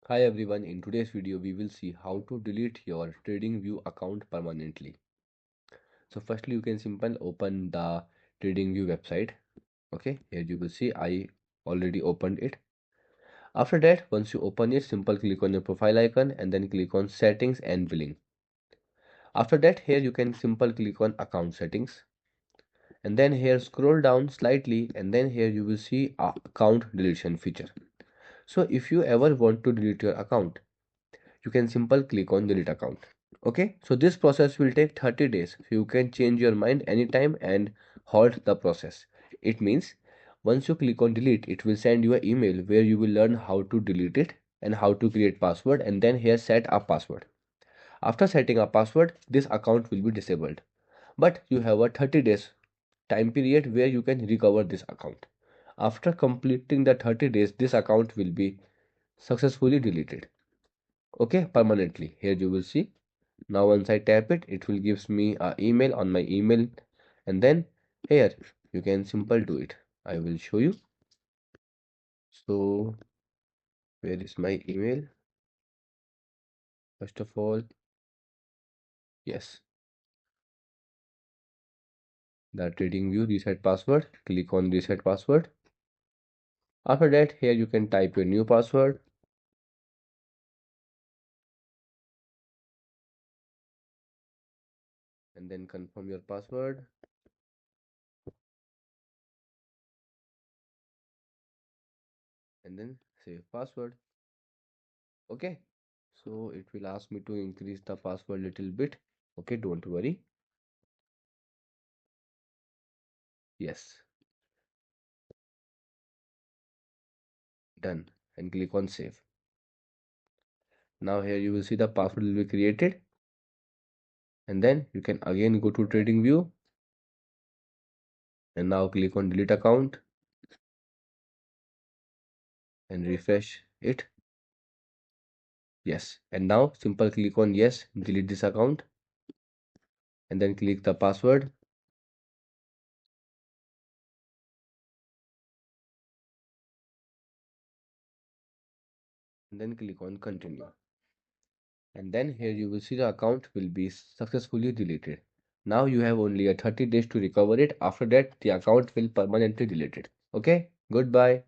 Hi everyone, in today's video we will see how to delete your TradingView account permanently. So firstly you can simply open the TradingView website. Okay, here you will see I already opened it. After that, once you open it, simply click on your profile icon and then click on settings and billing. After that, here you can simply click on account settings and then here scroll down slightly and then here you will see account deletion feature. So if you ever want to delete your account, you can simply click on delete account. Okay, so this process will take 30 days. So you can change your mind anytime and halt the process. It means once you click on delete, it will send you an email where you will learn how to delete it and how to create password and then here set a password. After setting a password, this account will be disabled. But you have a 30 days time period where you can recover this account. After completing the 30 days, this account will be successfully deleted. Okay, permanently. Here you will see. Now once I tap it, it will gives me a email on my email and then here you can simple do it. I will show you. So where is my email? First of all, yes, the TradingView reset password. Click on reset password. After that, here you can type your new password and then confirm your password and then save password. Okay, so it will ask me to increase the password little bit. Okay, don't worry. Yes, done and click on save. Now here you will see the password will be created and then you can again go to TradingView and now click on delete account and refresh it. Yes, and now simple click on yes, delete this account and then click the password and then click on continue. And then here you will see the account will be successfully deleted. Now you have only a 30 days to recover it. After that, the account will permanently deleted. Okay, goodbye.